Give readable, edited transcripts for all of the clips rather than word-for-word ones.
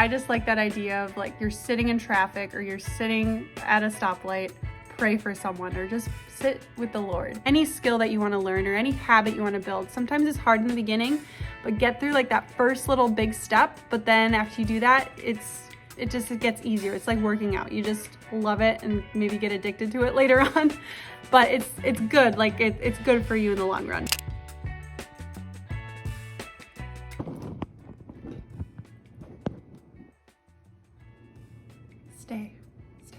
I just like that idea of like you're sitting in traffic or you're sitting at a stoplight, pray for someone or just sit with the Lord. Any skill that you want to learn or any habit you want to build, sometimes it's hard in the beginning, but get through like that first little big step. But then after you do that, it gets easier. It's like working out. You just love it and maybe get addicted to it later on. But it's good. Like it's good for you in the long run. Stay. Okay.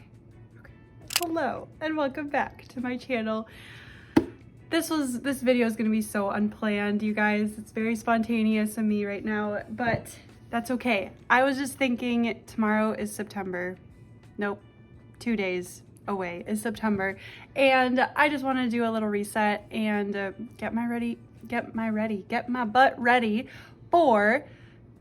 Hello and welcome back to my channel. This video is going to be so unplanned, you guys. It's very spontaneous of me right now, but that's okay. I was just thinking tomorrow is September. Nope, 2 days away is September. And I just want to do a little reset and get my butt ready for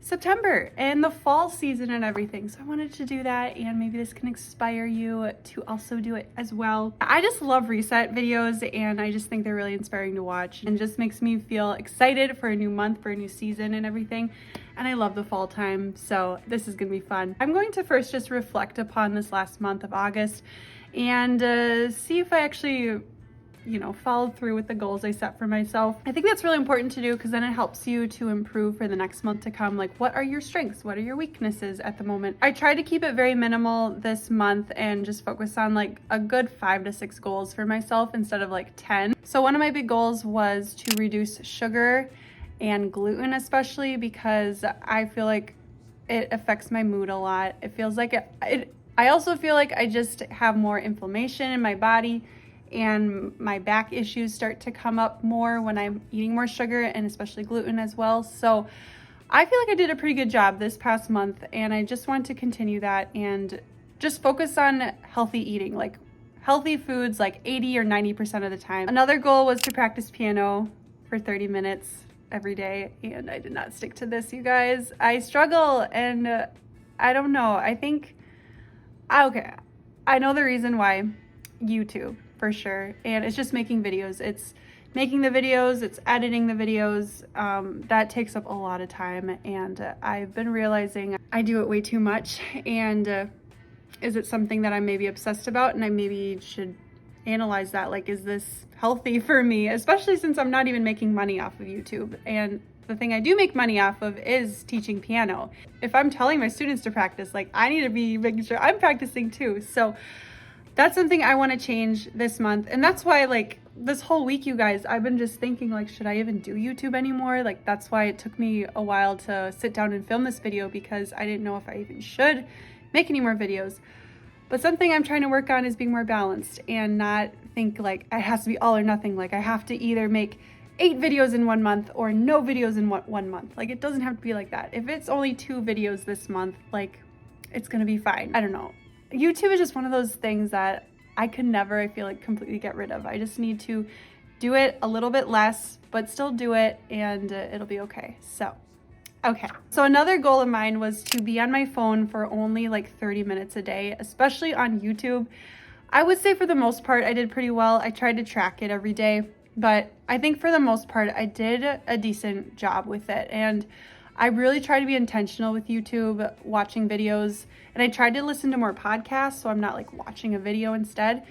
September and the fall season and everything. So I wanted to do that, and maybe this can inspire you to also do it as well. I just love reset videos, and I just think they're really inspiring to watch and just makes me feel excited for a new month, for a new season and everything. And I love the fall time, so this is gonna be fun. I'm going to first just reflect upon this last month of August and see if I actually followed through with the goals I set for myself. I think that's really important to do because then it helps you to improve for the next month to come. Like, what are your strengths? What are your weaknesses at the moment? I try to keep it very minimal this month and just focus on like a good 5 to 6 goals for myself instead of like 10. So one of my big goals was to reduce sugar and gluten, especially because I feel like it affects my mood a lot. It feels like I also feel like I just have more inflammation in my body, and my back issues start to come up more when I'm eating more sugar and especially gluten as well. So I feel like I did a pretty good job this past month, and I just want to continue that and just focus on healthy eating, like healthy foods like 80 or 90% of the time. Another goal was to practice piano for 30 minutes every day, and I did not stick to this, you guys. I struggle, and I don't know. I know the reason why. YouTube. For sure. And it's just making videos. It's making the videos, it's editing the videos. That takes up a lot of time, and I've been realizing I do it way too much. And is it something that I'm maybe obsessed about, and I maybe should analyze that? Like, is this healthy for me? Especially since I'm not even making money off of YouTube, and the thing I do make money off of is teaching piano. If I'm telling my students to practice, like, I need to be making sure I'm practicing too. So that's something I want to change this month. And that's why, like, this whole week, you guys, I've been just thinking, like, should I even do YouTube anymore? Like, that's why it took me a while to sit down and film this video, because I didn't know if I even should make any more videos. But something I'm trying to work on is being more balanced and not think like it has to be all or nothing. Like, I have to either make 8 videos in 1 month or no videos in 1 month. Like, it doesn't have to be like that. If it's only 2 videos this month, like, it's gonna be fine. I don't know. YouTube is just one of those things that I could never, I feel like, completely get rid of. I just need to do it a little bit less, but still do it, and it'll be okay. So another goal of mine was to be on my phone for only like 30 minutes a day, especially on YouTube. I would say for the most part, I did pretty well. I tried to track it every day, but I think for the most part, I did a decent job with it. And I really try to be intentional with YouTube, watching videos, and I tried to listen to more podcasts, so I'm not like watching a video instead.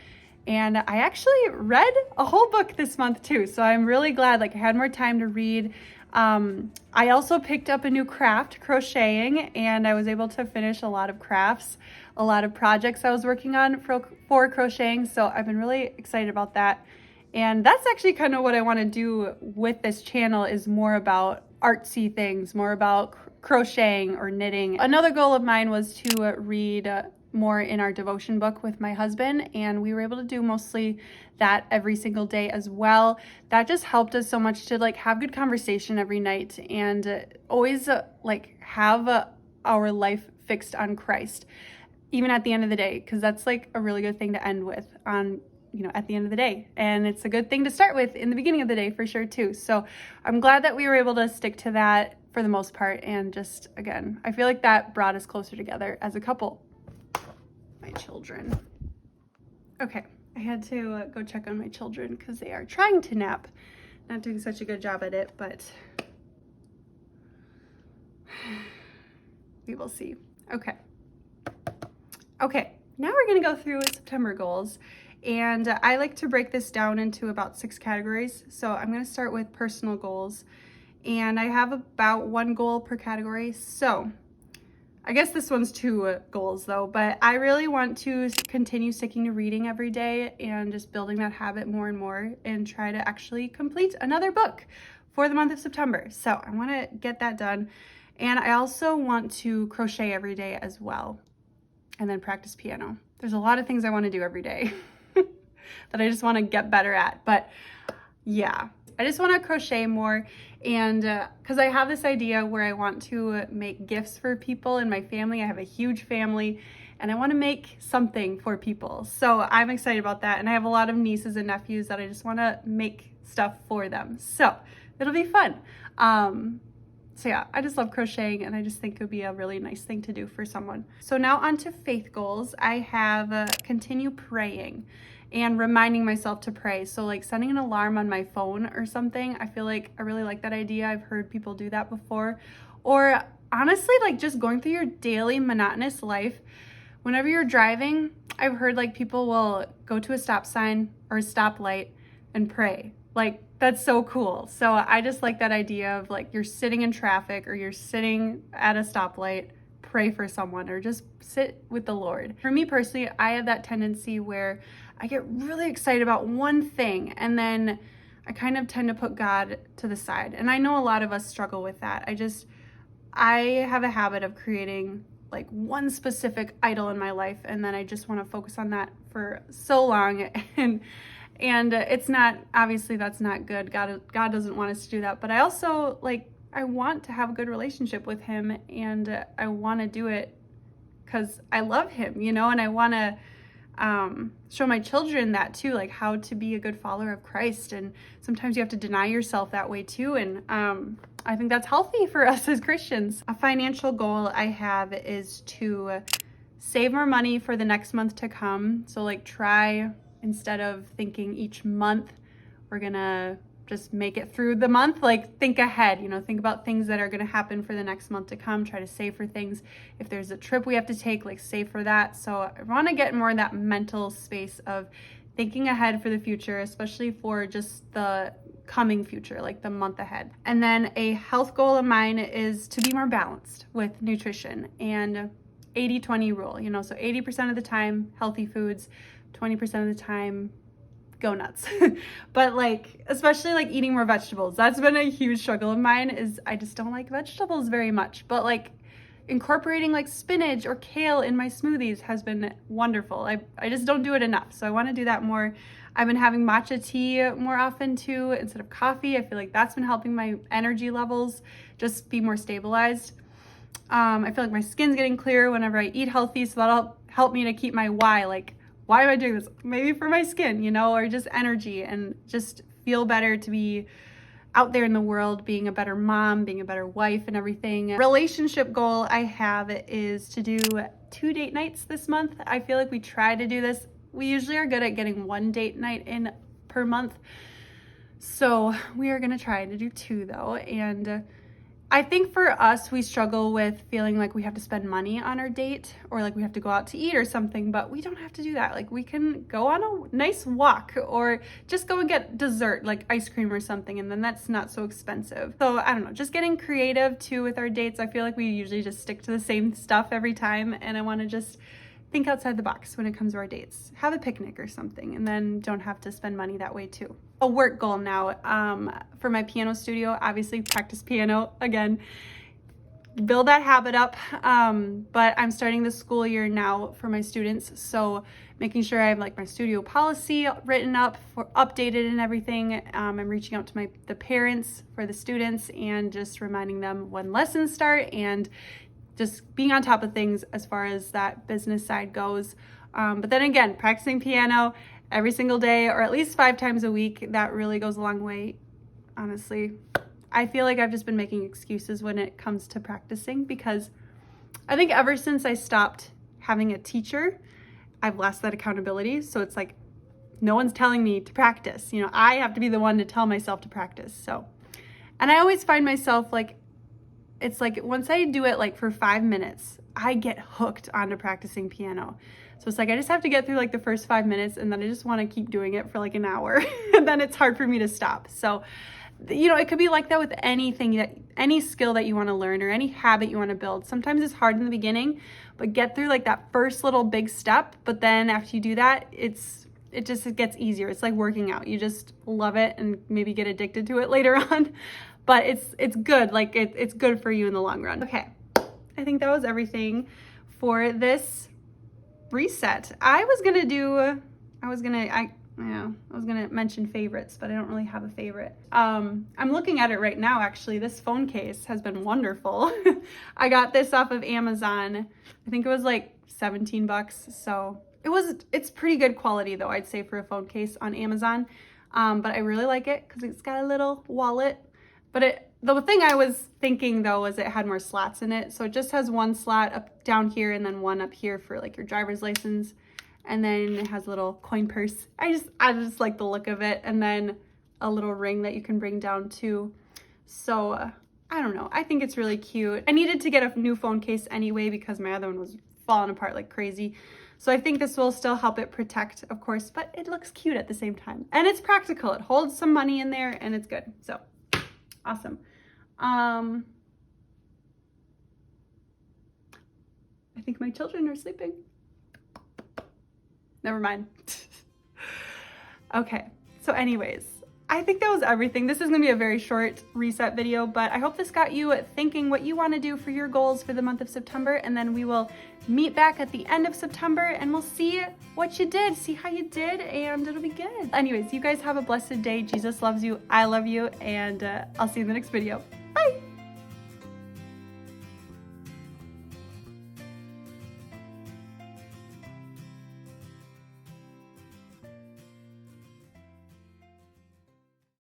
And I actually read a whole book this month too, so I'm really glad. Like, I had more time to read. I also picked up a new craft, crocheting, and I was able to finish a lot of crafts, a lot of projects I was working on for crocheting. So I've been really excited about that. And that's actually kind of what I want to do with this channel, is more about artsy things, more about crocheting or knitting. Another goal of mine was to read more in our devotion book with my husband, and we were able to do mostly that every single day as well. That just helped us so much to like have good conversation every night and always like have our life fixed on Christ, even at the end of the day, because that's like a really good thing to end with on, at the end of the day. And it's a good thing to start with in the beginning of the day for sure too. So I'm glad that we were able to stick to that for the most part. And just, again, I feel like that brought us closer together as a couple. My children. Okay, I had to go check on my children because they are trying to nap. Not doing such a good job at it, but we will see. Okay. Okay, now we're gonna go through September goals. And I like to break this down into about 6 categories. So I'm gonna start with personal goals. And I have about 1 goal per category. So I guess this one's 2 goals though, but I really want to continue sticking to reading every day and just building that habit more and more and try to actually complete another book for the month of September. So I want to get that done. And I also want to crochet every day as well, and then practice piano. There's a lot of things I want to do every day that I just want to get better at. But yeah, I just want to crochet more, and because I have this idea where I want to make gifts for people in my family. I have a huge family and I want to make something for people. So I'm excited about that. And I have a lot of nieces and nephews that I just want to make stuff for them. So it'll be fun. So yeah, I just love crocheting, and I just think it would be a really nice thing to do for someone. So now on to faith goals. I have continue praying and reminding myself to pray. So like setting an alarm on my phone or something. I feel like I really like that idea. I've heard people do that before. Or honestly, like just going through your daily monotonous life. Whenever you're driving, I've heard like people will go to a stop sign or a stoplight and pray. Like that's so cool. So I just like that idea of like you're sitting in traffic or you're sitting at a stoplight, pray for someone or just sit with the Lord. For me personally, I have that tendency where I get really excited about one thing and then I kind of tend to put God to the side. And I know a lot of us struggle with that. I have a habit of creating like one specific idol in my life, and then I just want to focus on that for so long. And it's not, obviously that's not good. God doesn't want us to do that. But I also I want to have a good relationship with him, and I want to do it because I love him, and I want to show my children that too, like how to be a good follower of Christ. And sometimes you have to deny yourself that way too. And I think that's healthy for us as Christians. A financial goal I have is to save more money for the next month to come. So like try, instead of thinking each month we're gonna just make it through the month, like think ahead, think about things that are gonna happen for the next month to come. Try to save for things. If there's a trip we have to take, like save for that. So I wanna get more in that mental space of thinking ahead for the future, especially for just the coming future, like the month ahead. And then a health goal of mine is to be more balanced with nutrition and 80-20 rule, so 80% of the time healthy foods, 20% of the time go nuts. But especially eating more vegetables. That's been a huge struggle of mine, is I just don't like vegetables very much. But incorporating spinach or kale in my smoothies has been wonderful. I just don't do it enough. So I want to do that more. I've been having matcha tea more often too, instead of coffee. I feel like that's been helping my energy levels just be more stabilized. I feel like my skin's getting clearer whenever I eat healthy, so that'll help me to keep my why. Why am I doing this? Maybe for my skin, or just energy, and just feel better to be out there in the world, being a better mom, being a better wife and everything. Relationship goal I have is to do 2 date nights this month. I feel like we try to do this. We usually are good at getting 1 date night in per month. So we are gonna try to do 2 though. And I think for us, we struggle with feeling like we have to spend money on our date, or we have to go out to eat or something, but we don't have to do that. We can go on a nice walk or just go and get dessert, like ice cream or something, and then that's not so expensive. So I don't know, just getting creative too with our dates. I feel like we usually just stick to the same stuff every time, and I want to just think outside the box when it comes to our dates. Have a picnic or something, and then don't have to spend money that way too. A work goal now for my piano studio, obviously practice piano again, build that habit up. But I'm starting the school year now for my students, so making sure I have my studio policy written up, updated and everything. I'm reaching out to the parents for the students and just reminding them when lessons start, and just being on top of things as far as that business side goes. But then again, practicing piano every single day, or at least 5 times a week, that really goes a long way, honestly. I feel like I've just been making excuses when it comes to practicing, because I think ever since I stopped having a teacher, I've lost that accountability. So it's no one's telling me to practice. I have to be the one to tell myself to practice. So, and I always find myself it's once I do it for 5 minutes, I get hooked onto practicing piano. So it's like, I just have to get through like the first 5 minutes, and then I just want to keep doing it for like an hour. And then it's hard for me to stop. So, you know, it could be like that with any skill that you want to learn or any habit you want to build. Sometimes it's hard in the beginning, but get through like that first little big step. But then after you do that, it gets easier. It's like working out. You just love it and maybe get addicted to it later on. But it's good. Like it's good for you in the long run. Okay. I think that was everything for this reset. I was gonna mention favorites, but I don't really have a favorite. I'm looking at it right now, actually. This phone case has been wonderful. I got this off of Amazon. I think it was like 17 bucks. So it's pretty good quality though, I'd say, for a phone case on Amazon. But I really like it because it's got a little wallet. But the thing I was thinking though was it had more slots in it. So it just has one slot up down here and then one up here for like your driver's license. And then it has a little coin purse. I just like the look of it. And then a little ring that you can bring down too. So I don't know. I think it's really cute. I needed to get a new phone case anyway because my other one was falling apart like crazy. So I think this will still help it protect, of course, but it looks cute at the same time. And it's practical. It holds some money in there and it's good. So awesome. I think my children are sleeping. Never mind. Okay, so anyways, I think that was everything. This is gonna be a very short reset video, but I hope this got you thinking what you wanna do for your goals for the month of September, and then we will meet back at the end of September and we'll see what you did, see how you did, and it'll be good. Anyways, you guys have a blessed day. Jesus loves you, I love you, and I'll see you in the next video.